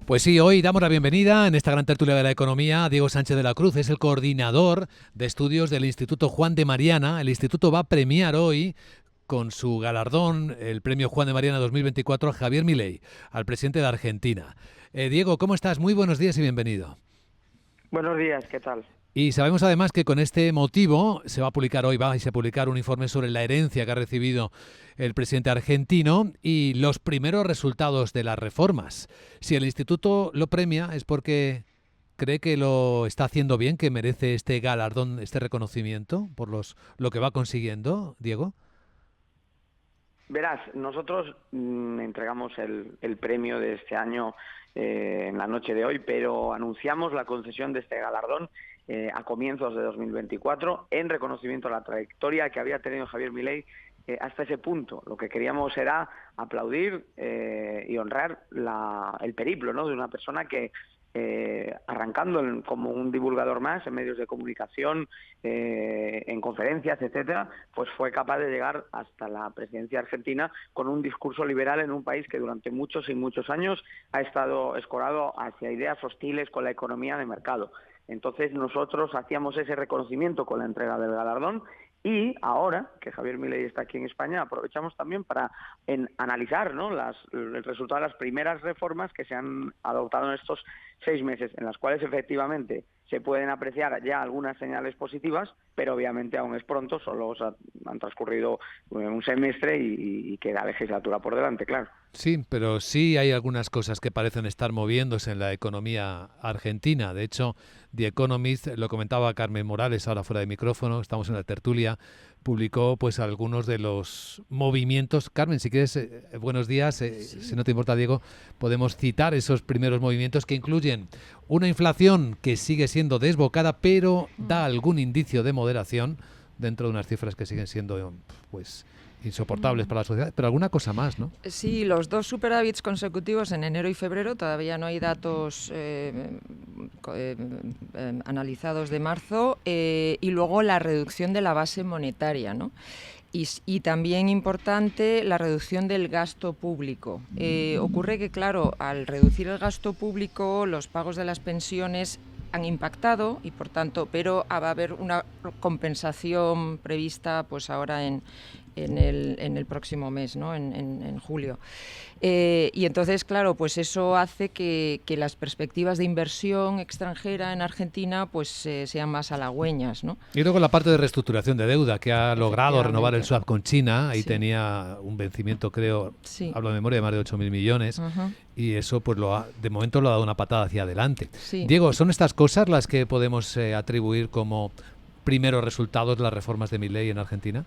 Pues sí, hoy damos la bienvenida en esta gran tertulia de la economía a Diego Sánchez de la Cruz. Es el coordinador de estudios del Instituto Juan de Mariana. El instituto va a premiar hoy con su galardón, el premio Juan de Mariana 2024, a Javier Milei, al presidente de Argentina. Diego, ¿cómo estás? Muy buenos días y bienvenido. Buenos días, ¿qué tal? Y sabemos además que con este motivo se va a publicar hoy, vais a publicar un informe sobre la herencia que ha recibido el presidente argentino y los primeros resultados de las reformas. Si el instituto lo premia es porque cree que lo está haciendo bien, que merece este galardón, este reconocimiento por lo que va consiguiendo, Diego. Verás, nosotros entregamos el premio de este año en la noche de hoy, pero anunciamos la concesión de este galardón a comienzos de 2024 en reconocimiento a la trayectoria que había tenido Javier Milei hasta ese punto. Lo que queríamos era aplaudir y honrar el periplo, ¿no?, de una persona que arrancando como un divulgador más en medios de comunicación, en conferencias, etcétera, pues fue capaz de llegar hasta la presidencia argentina con un discurso liberal en un país que durante muchos y muchos años ha estado escorado hacia ideas hostiles con la economía de mercado. Entonces nosotros hacíamos ese reconocimiento con la entrega del galardón. Y ahora que Javier Milei está aquí en España, aprovechamos también para analizar, ¿no?, el resultado de las primeras reformas que se han adoptado en estos 6 meses, en las cuales efectivamente se pueden apreciar ya algunas señales positivas, pero obviamente aún es pronto, solo han transcurrido un semestre y queda legislatura por delante, claro. Sí, pero sí hay algunas cosas que parecen estar moviéndose en la economía argentina. De hecho, The Economist, lo comentaba Carmen Morales ahora fuera de micrófono, estamos en la tertulia, publicó pues algunos de los movimientos. Carmen, si quieres, buenos días, si Sí. no te importa, Diego, podemos citar esos primeros movimientos que incluyen una inflación que sigue siendo desbocada, pero da algún indicio de moderación dentro de unas cifras que siguen siendo pues insoportables para la sociedad, pero alguna cosa más, ¿no? Sí, los dos superávits consecutivos en enero y febrero, todavía no hay datos analizados de marzo, y luego la reducción de la base monetaria, ¿no? Y también importante la reducción del gasto público. Ocurre que, claro, al reducir el gasto público, los pagos de las pensiones han impactado y por tanto, pero va a haber una compensación prevista pues ahora en el próximo mes, ¿no?, en julio. Y entonces, claro, pues eso hace que las perspectivas de inversión extranjera en Argentina pues sean más halagüeñas, ¿no? Y luego la parte de reestructuración de deuda, que ha logrado renovar el swap con China, ahí Sí. tenía un vencimiento, creo, Sí. hablo de memoria, de más de 8.000 millones, y eso pues de momento lo ha dado una patada hacia adelante. Sí. Diego, ¿son estas cosas las que podemos atribuir como primeros resultados de las reformas de Milei en Argentina?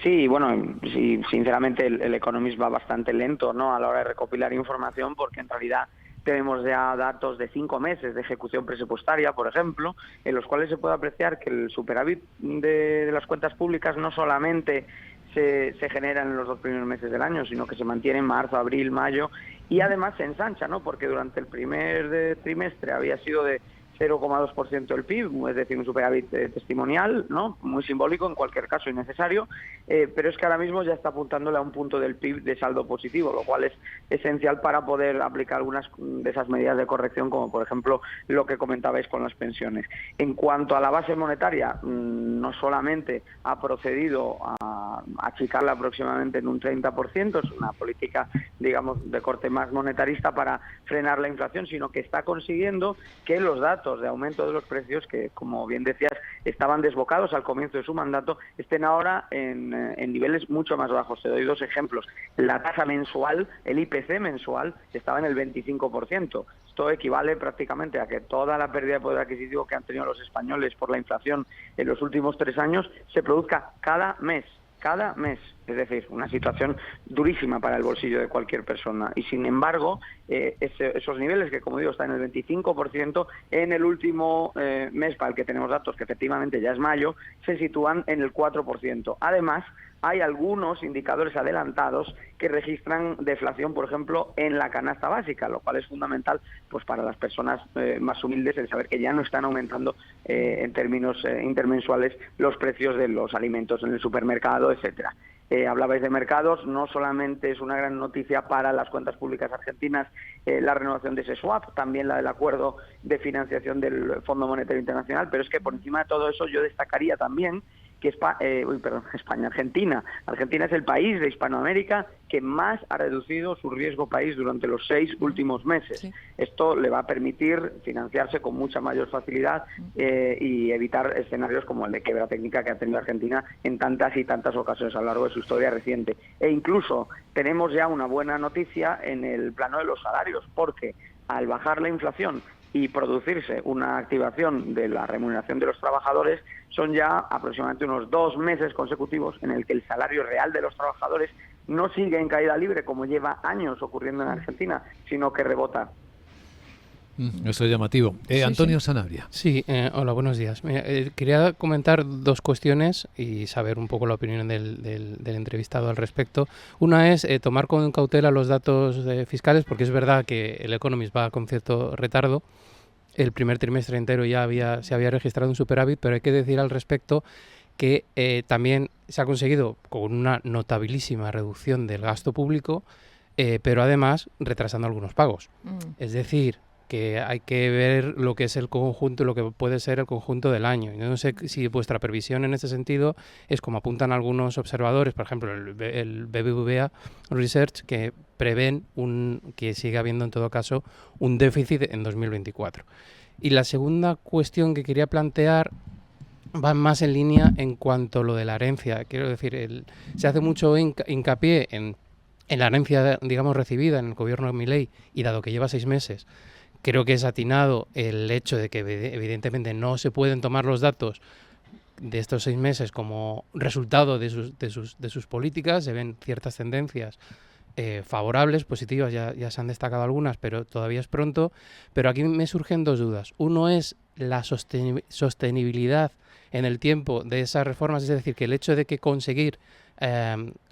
Sí, bueno, sí, sinceramente el Economist va bastante lento, ¿no?, a la hora de recopilar información, porque en realidad tenemos ya datos de 5 meses de ejecución presupuestaria, por ejemplo, en los cuales se puede apreciar que el superávit de las cuentas públicas no solamente se genera en los 2 primeros meses del año, sino que se mantiene en marzo, abril, mayo, y además se ensancha, ¿no?, porque durante el primer trimestre había sido de 0,2% del PIB, es decir, un superávit testimonial, ¿no?, muy simbólico en cualquier caso y necesario, pero es que ahora mismo ya está apuntándole a un punto del PIB de saldo positivo, lo cual es esencial para poder aplicar algunas de esas medidas de corrección, como por ejemplo lo que comentabais con las pensiones. En cuanto a la base monetaria, no solamente ha procedido a achicarla aproximadamente en un 30%, es una política, digamos, de corte más monetarista para frenar la inflación, sino que está consiguiendo que los datos de aumento de los precios, que como bien decías estaban desbocados al comienzo de su mandato, estén ahora en niveles mucho más bajos. Te doy 2 ejemplos. La tasa mensual, el IPC mensual, estaba en el 25%. Esto equivale prácticamente a que toda la pérdida de poder adquisitivo que han tenido los españoles por la inflación en los últimos 3 años se produzca cada mes. Es decir, una situación durísima para el bolsillo de cualquier persona. Y sin embargo, esos niveles que, como digo, están en el 25%, en el último mes para el que tenemos datos, que efectivamente ya es mayo, se sitúan en el 4%. Además, hay algunos indicadores adelantados que registran deflación, por ejemplo, en la canasta básica, lo cual es fundamental pues para las personas más humildes, el saber que ya no están aumentando en términos intermensuales los precios de los alimentos en el supermercado, etcétera. Hablabais de mercados, no solamente es una gran noticia para las cuentas públicas argentinas la renovación de ese swap, también la del acuerdo de financiación del Fondo Monetario Internacional, pero es que por encima de todo eso yo destacaría también que Argentina es el país de Hispanoamérica que más ha reducido su riesgo país durante los 6 últimos meses. Sí. Esto le va a permitir financiarse con mucha mayor facilidad y evitar escenarios como el de quiebra técnica que ha tenido Argentina en tantas y tantas ocasiones a lo largo de su historia reciente. E incluso tenemos ya una buena noticia en el plano de los salarios, porque al bajar la inflación y producirse una activación de la remuneración de los trabajadores, son ya aproximadamente unos 2 meses consecutivos en el que el salario real de los trabajadores no sigue en caída libre, como lleva años ocurriendo en Argentina, sino que rebota. Eso es llamativo. Antonio Sanabria. Sí, hola, buenos días. Quería comentar 2 cuestiones y saber un poco la opinión del entrevistado al respecto. Una es tomar con cautela los datos fiscales, porque es verdad que el Economist va con cierto retardo. El primer trimestre entero ya se había registrado un superávit, pero hay que decir al respecto que también se ha conseguido con una notabilísima reducción del gasto público, pero además retrasando algunos pagos. Es decir, que hay que ver lo que es el conjunto, lo que puede ser el conjunto del año. Yo no sé si vuestra previsión en ese sentido es como apuntan algunos observadores, por ejemplo el BBVA Research, que prevén que siga habiendo en todo caso un déficit en 2024. Y la segunda cuestión que quería plantear va más en línea en cuanto a lo de la herencia. Quiero decir, se hace mucho hincapié en la herencia, digamos, recibida en el gobierno de Milei, y dado que lleva 6 meses, creo que es atinado el hecho de que evidentemente no se pueden tomar los datos de estos 6 meses como resultado de sus políticas. Se ven ciertas tendencias favorables, positivas, ya se han destacado algunas, pero todavía es pronto. Pero aquí me surgen 2 dudas. Uno es la sostenibilidad en el tiempo de esas reformas, es decir, que el hecho de que conseguir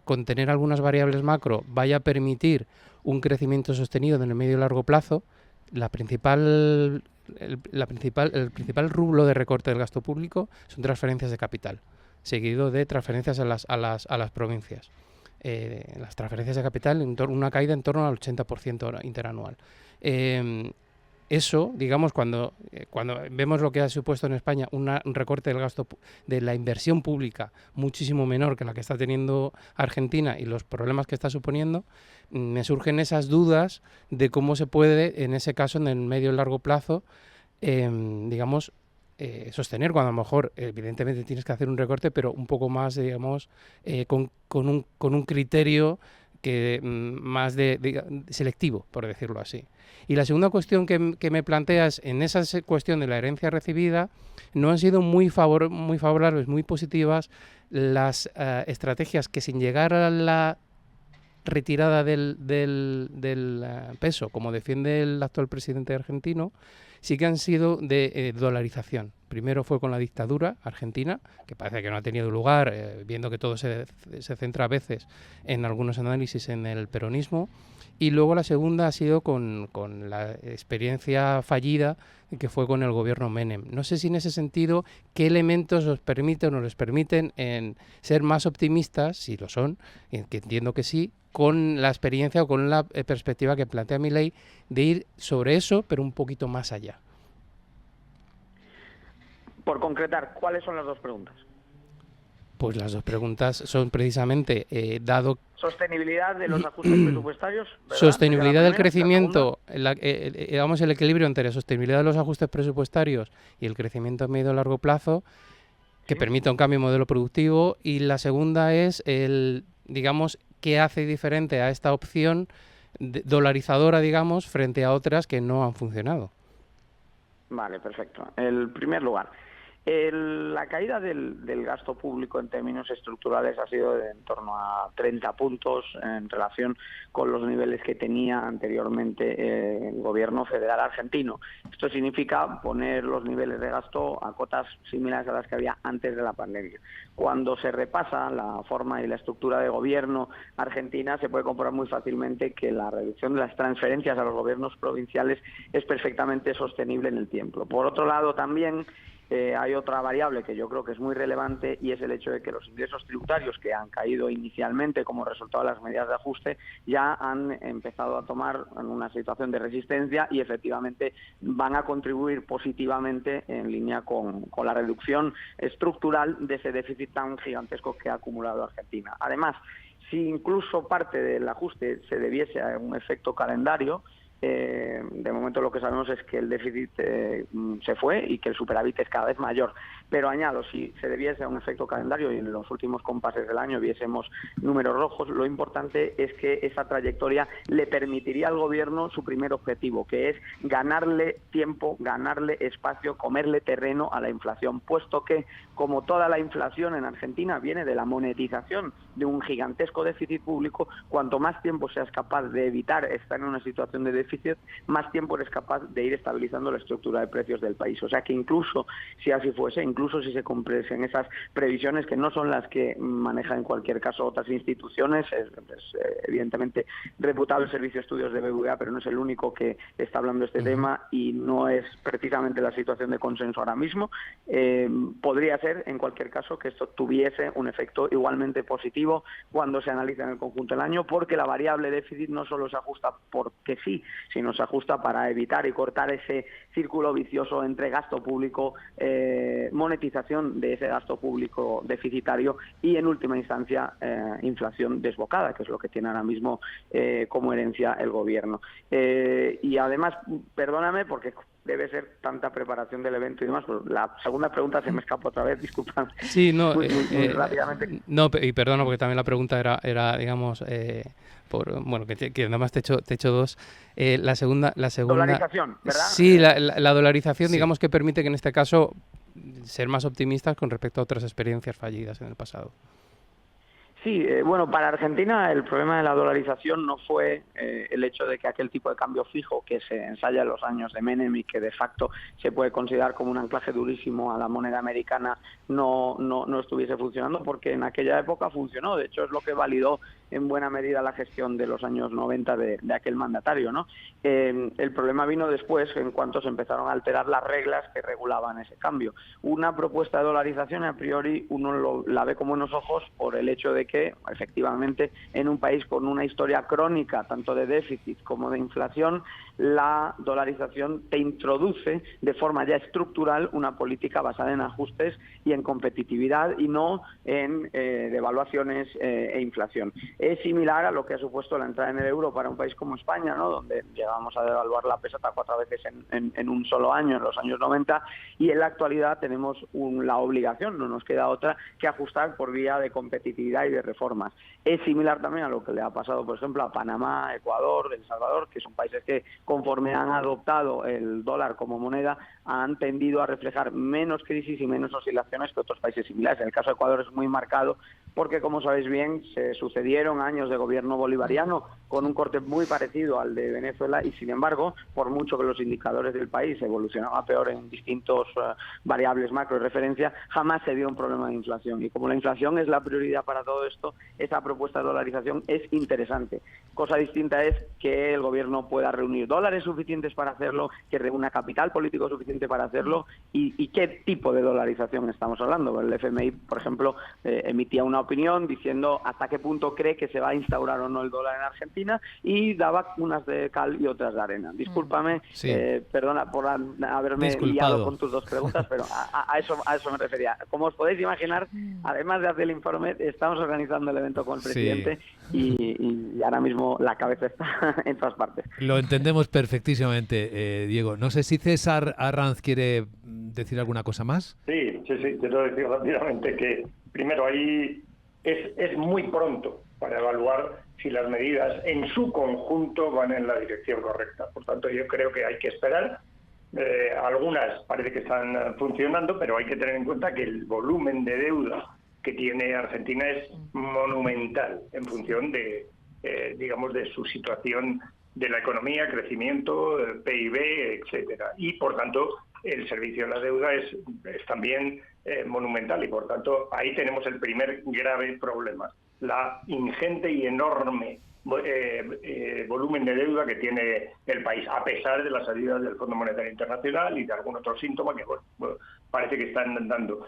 contener algunas variables macro vaya a permitir un crecimiento sostenido en el medio y largo plazo. El principal rublo de recorte del gasto público son transferencias de capital, seguido de transferencias a las provincias. Las transferencias de capital, una caída en torno al 80% interanual. Eso, digamos, cuando vemos lo que ha supuesto en España un recorte del gasto de la inversión pública muchísimo menor que la que está teniendo Argentina y los problemas que está suponiendo, me surgen esas dudas de cómo se puede, en ese caso, en el medio y largo plazo, digamos, sostener, cuando a lo mejor evidentemente tienes que hacer un recorte, pero un poco más, digamos, con un criterio que más selectivo, por decirlo así. Y la segunda cuestión que me planteas en esa cuestión de la herencia recibida, no han sido muy favorables, muy positivas las estrategias que, sin llegar a la retirada del peso, como defiende el actual presidente argentino, sí que han sido de dolarización. Primero fue con la dictadura argentina, que parece que no ha tenido lugar, viendo que todo se centra a veces en algunos análisis en el peronismo, y luego la segunda ha sido con la experiencia fallida que fue con el gobierno Menem. No sé si en ese sentido qué elementos os permiten o les permiten en ser más optimistas, si lo son, que entiendo que sí, con la experiencia o con la perspectiva que plantea Milei de ir sobre eso, pero un poquito más allá. Por concretar, ¿cuáles son las 2 preguntas? Pues las 2 preguntas son precisamente, dado... Sostenibilidad de los ajustes presupuestarios, ¿verdad? Sostenibilidad del crecimiento, digamos el equilibrio entre sostenibilidad de los ajustes presupuestarios y el crecimiento a medio y largo plazo, que permita un cambio de modelo productivo. Y la segunda es digamos, qué hace diferente a esta opción dolarizadora, digamos, frente a otras que no han funcionado. Vale, perfecto. En primer lugar, la caída del gasto público en términos estructurales ha sido de en torno a 30 puntos en relación con los niveles que tenía anteriormente el gobierno federal argentino. Esto significa poner los niveles de gasto a cotas similares a las que había antes de la pandemia. Cuando se repasa la forma y la estructura de gobierno argentina, se puede comprobar muy fácilmente que la reducción de las transferencias a los gobiernos provinciales es perfectamente sostenible en el tiempo. Por otro lado, también hay otra variable que yo creo que es muy relevante, y es el hecho de que los ingresos tributarios, que han caído inicialmente como resultado de las medidas de ajuste, ya han empezado a tomar una situación de resistencia y efectivamente van a contribuir positivamente en línea con la reducción estructural de ese déficit tan gigantesco que ha acumulado Argentina. Además, si incluso parte del ajuste se debiese a un efecto calendario, de momento lo que sabemos es que el déficit se fue y que el superávit es cada vez mayor. Pero añado, si se debiese a un efecto calendario y en los últimos compases del año viésemos números rojos, lo importante es que esa trayectoria le permitiría al gobierno su primer objetivo, que es ganarle tiempo, ganarle espacio, comerle terreno a la inflación, puesto que, como toda la inflación en Argentina viene de la monetización de un gigantesco déficit público, cuanto más tiempo seas capaz de evitar estar en una situación de déficit, más tiempo eres capaz de ir estabilizando la estructura de precios del país. O sea que incluso si así fuese, incluso si se cumpliesen esas previsiones, que no son las que manejan en cualquier caso otras instituciones, es evidentemente reputable el Servicio de Estudios de BBVA, pero no es el único que está hablando de este tema y no es precisamente la situación de consenso ahora mismo, podría ser en cualquier caso que esto tuviese un efecto igualmente positivo cuando se analiza en el conjunto del año, porque la variable déficit no solo se ajusta porque sí, sino se ajusta para evitar y cortar ese círculo vicioso entre gasto público, monetización de ese gasto público deficitario y, en última instancia, inflación desbocada, que es lo que tiene ahora mismo como herencia el gobierno. Y además, perdóname, porque debe ser tanta preparación del evento y demás, pero la segunda pregunta se me escapó otra vez, disculpad. Sí, no, muy rápidamente. No, y perdona porque también la pregunta era digamos, bueno, que nada más te echo dos. La segunda... Dolarización, ¿verdad? Sí, la dolarización, sí. digamos que permite que en este caso ser más optimistas con respecto a otras experiencias fallidas en el pasado. Sí, bueno, para Argentina el problema de la dolarización no fue el hecho de que aquel tipo de cambio fijo que se ensaya en los años de Menem y que de facto se puede considerar como un anclaje durísimo a la moneda americana no estuviese funcionando, porque en aquella época funcionó. De hecho, es lo que validó en buena medida la gestión de los años 90 de aquel mandatario, ¿no? El problema vino después, en cuanto se empezaron a alterar las reglas que regulaban ese cambio. Una propuesta de dolarización, a priori, uno la ve con buenos ojos por el hecho de que efectivamente en un país con una historia crónica tanto de déficit como de inflación, la dolarización te introduce de forma ya estructural una política basada en ajustes y en competitividad y no en devaluaciones e inflación. Es similar a lo que ha supuesto la entrada en el euro para un país como España, ¿no? Donde llegamos a devaluar la peseta 4 veces en un solo año, en los años 90, y en la actualidad tenemos la obligación, no nos queda otra, que ajustar por vía de competitividad y de reformas. Es similar también a lo que le ha pasado, por ejemplo, a Panamá, Ecuador, El Salvador, que son países que, conforme han adoptado el dólar como moneda, han tendido a reflejar menos crisis y menos oscilaciones que otros países similares. En el caso de Ecuador es muy marcado porque, como sabéis bien, se sucedieron años de gobierno bolivariano con un corte muy parecido al de Venezuela y, sin embargo, por mucho que los indicadores del país evolucionaban a peor en distintos variables macro de referencia, jamás se dio un problema de inflación. Y como la inflación es la prioridad para todo esto, esa propuesta de dolarización es interesante. Cosa distinta es que el gobierno pueda reunir dólares suficientes para hacerlo, que reúna capital político suficiente para hacerlo y qué tipo de dolarización estamos hablando. El FMI, por ejemplo, emitía una opinión diciendo hasta qué punto cree que se va a instaurar o no el dólar en Argentina y daba unas de cal y otras de arena. Discúlpame, sí. Perdona por haberme liado con tus dos preguntas, pero a eso me refería. Como os podéis imaginar, además de hacer el informe, estamos organizando el evento con el presidente y ahora mismo la cabeza está en todas partes. Lo entendemos perfectísimamente, Diego. No sé si César Arranz quiere decir alguna cosa más. Sí, quiero decir rápidamente que primero ahí es muy pronto para evaluar si las medidas en su conjunto van en la dirección correcta. Por tanto, yo creo que hay que esperar. Algunas parece que están funcionando, pero hay que tener en cuenta que el volumen de deuda que tiene Argentina es monumental en función de, digamos, de su situación de la economía, crecimiento, PIB, etcétera. Y, por tanto, el servicio de la deuda es también monumental y, por tanto, ahí tenemos el primer grave problema. La ingente y enorme volumen de deuda que tiene el país, a pesar de las salidas del Fondo Monetario Internacional y de algún otro síntoma que, bueno, parece que están dando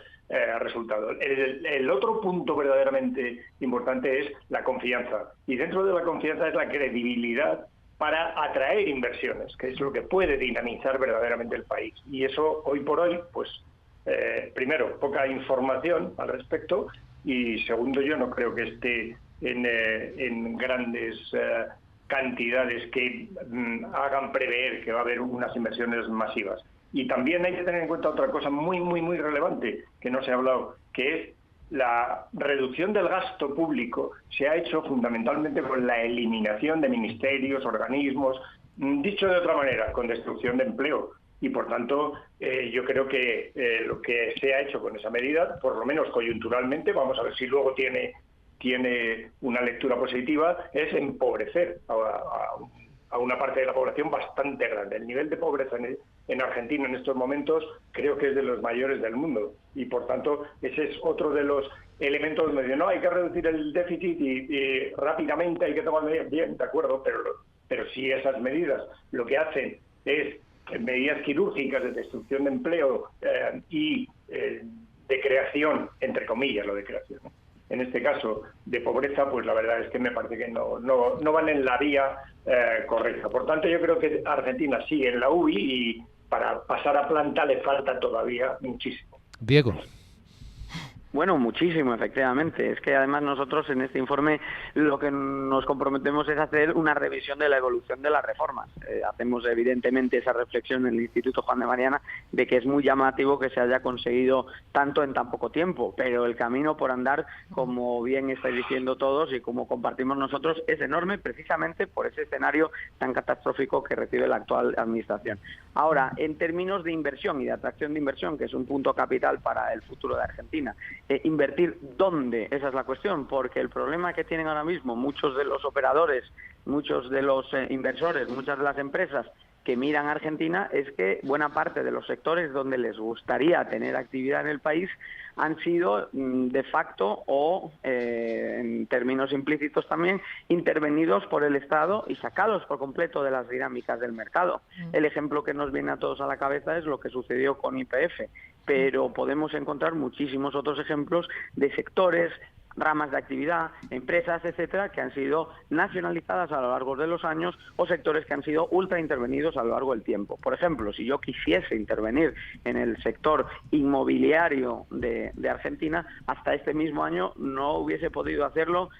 resultados. El otro punto verdaderamente importante es la confianza. Y dentro de la confianza es la credibilidad para atraer inversiones, que es lo que puede dinamizar verdaderamente el país. Y eso, hoy por hoy, pues, primero, poca información al respecto, y segundo, yo no creo que esté en grandes cantidades que hagan prever que va a haber unas inversiones masivas. Y también hay que tener en cuenta otra cosa muy, muy, muy relevante, que no se ha hablado, que es la reducción del gasto público se ha hecho fundamentalmente con la eliminación de ministerios, organismos, dicho de otra manera, con destrucción de empleo. Y por tanto, yo creo que lo que se ha hecho con esa medida, por lo menos coyunturalmente, vamos a ver si luego tiene una lectura positiva, es empobrecer a una parte de la población bastante grande. El nivel de pobreza en Argentina en estos momentos creo que es de los mayores del mundo, y por tanto ese es otro de los elementos donde dicen, no, hay que reducir el déficit y rápidamente hay que tomar medidas. Bien, de acuerdo, pero si esas medidas lo que hacen es medidas quirúrgicas de destrucción de empleo y de creación, entre comillas, lo de creación, ¿no? En este caso de pobreza, pues la verdad es que me parece que no van en la vía correcta. Por tanto, yo creo que Argentina sigue en la UBI y para pasar a planta le falta todavía muchísimo. Diego. Bueno, muchísimo, efectivamente. Es que además nosotros en este informe lo que nos comprometemos es hacer una revisión de la evolución de las reformas. Hacemos evidentemente esa reflexión en el Instituto Juan de Mariana de que es muy llamativo que se haya conseguido tanto en tan poco tiempo, pero el camino por andar, como bien estáis diciendo todos y como compartimos nosotros, es enorme precisamente por ese escenario tan catastrófico que recibe la actual administración. Ahora, en términos de inversión y de atracción de inversión, que es un punto capital para el futuro de Argentina, invertir dónde, esa es la cuestión, porque el problema que tienen ahora mismo muchos de los operadores, muchos de los inversores, muchas de las empresas que miran a Argentina es que buena parte de los sectores donde les gustaría tener actividad en el país han sido de facto o, en términos implícitos también, intervenidos por el Estado y sacados por completo de las dinámicas del mercado. El ejemplo que nos viene a todos a la cabeza es lo que sucedió con YPF, pero podemos encontrar muchísimos otros ejemplos de sectores, ramas de actividad, empresas, etcétera, que han sido nacionalizadas a lo largo de los años o sectores que han sido ultra intervenidos a lo largo del tiempo. Por ejemplo, si yo quisiese intervenir en el sector inmobiliario de Argentina, hasta este mismo año no hubiese podido hacerlo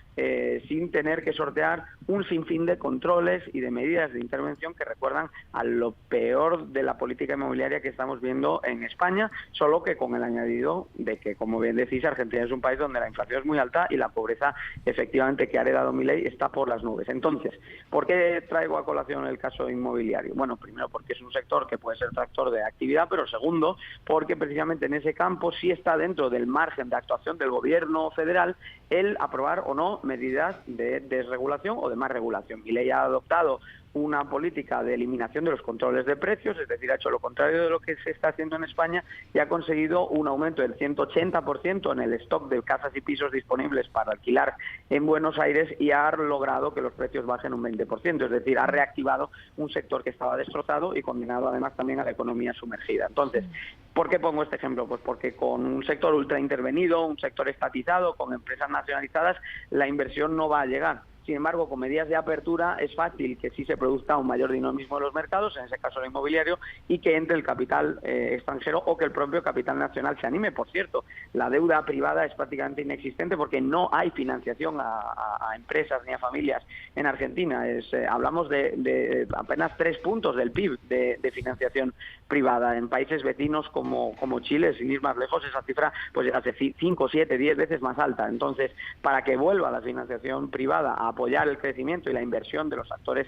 sin tener que sortear un sinfín de controles y de medidas de intervención que recuerdan a lo peor de la política inmobiliaria que estamos viendo en España, solo que con el añadido de que, como bien decís, Argentina es un país donde la inflación es muy alta y la pobreza, efectivamente, que ha heredado Milei está por las nubes. Entonces, ¿por qué traigo a colación el caso inmobiliario? Bueno, primero porque es un sector que puede ser tractor de actividad, pero segundo, porque precisamente en ese campo sí está dentro del margen de actuación del gobierno federal el aprobar o no medidas de desregulación o de más regulación. Milei ha adoptado una política de eliminación de los controles de precios, es decir, ha hecho lo contrario de lo que se está haciendo en España y ha conseguido un aumento del 180% en el stock de casas y pisos disponibles para alquilar en Buenos Aires y ha logrado que los precios bajen un 20%, es decir, ha reactivado un sector que estaba destrozado y condenado además también a la economía sumergida. Entonces, ¿por qué pongo este ejemplo? Pues porque con un sector ultra intervenido, un sector estatizado, con empresas nacionalizadas, la inversión no va a llegar. Sin embargo, con medidas de apertura es fácil que sí se produzca un mayor dinamismo de los mercados, en ese caso el inmobiliario, y que entre el capital extranjero o que el propio capital nacional se anime. Por cierto, la deuda privada es prácticamente inexistente porque no hay financiación a empresas ni a familias en Argentina. Hablamos de apenas 3 puntos del PIB de financiación privada. En países vecinos como Chile, sin ir más lejos, esa cifra pues hace 5, 7, 10 veces más alta. Entonces, para que vuelva la financiación privada a apoyar el crecimiento y la inversión de los actores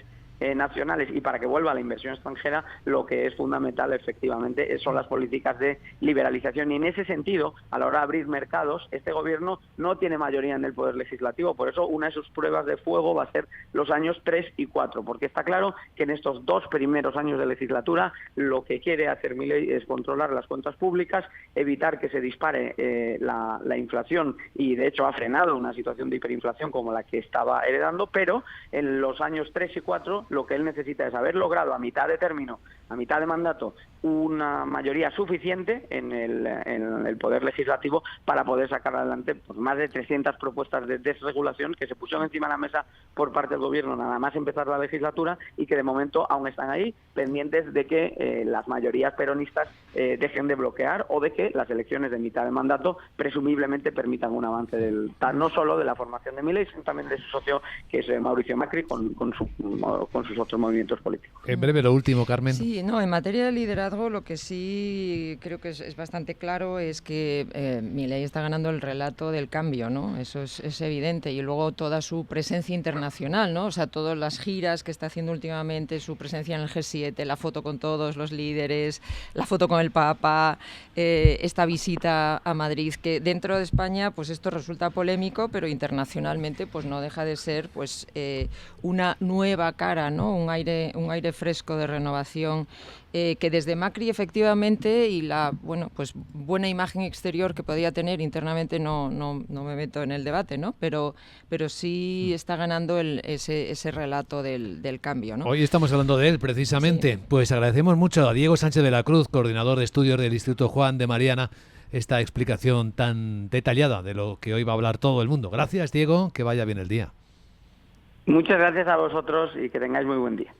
nacionales y para que vuelva la inversión extranjera, lo que es fundamental efectivamente son las políticas de liberalización, y en ese sentido, a la hora de abrir mercados, este gobierno no tiene mayoría en el poder legislativo, por eso una de sus pruebas de fuego va a ser los años 3 y 4, porque está claro que en estos 2 primeros años de legislatura lo que quiere hacer Milei es controlar las cuentas públicas, evitar que se dispare la inflación, y de hecho ha frenado una situación de hiperinflación como la que estaba heredando, pero en los años 3 y 4 lo que él necesita es haber logrado a mitad de término, a mitad de mandato, una mayoría suficiente en el Poder Legislativo para poder sacar adelante pues, más de 300 propuestas de desregulación que se pusieron encima de la mesa por parte del Gobierno nada más empezar la legislatura y que de momento aún están ahí, pendientes de que las mayorías peronistas dejen de bloquear o de que las elecciones de mitad de mandato presumiblemente permitan un avance no solo de la formación de Milei, sino también de su socio, que es Mauricio Macri, con sus otros movimientos políticos. En breve, lo último, Carmen. Sí, no, en materia de liderazgo lo que sí creo que es bastante claro es que Milei está ganando el relato del cambio, ¿no? Eso es evidente. Y luego toda su presencia internacional, ¿no? O sea, todas las giras que está haciendo últimamente, su presencia en el G7, la foto con todos los líderes, la foto con el Papa, esta visita a Madrid, que dentro de España pues esto resulta polémico, pero internacionalmente pues no deja de ser pues una nueva cara, ¿no? Un aire fresco de renovación que desde Macri efectivamente y la buena imagen exterior que podía tener internamente no me meto en el debate, ¿no? Pero sí está ganando ese relato del cambio, ¿no? Hoy estamos hablando de él precisamente. Sí. Pues agradecemos mucho a Diego Sánchez de la Cruz, coordinador de estudios del Instituto Juan de Mariana, esta explicación tan detallada de lo que hoy va a hablar todo el mundo. Gracias, Diego, que vaya bien el día. Muchas gracias a vosotros y que tengáis muy buen día.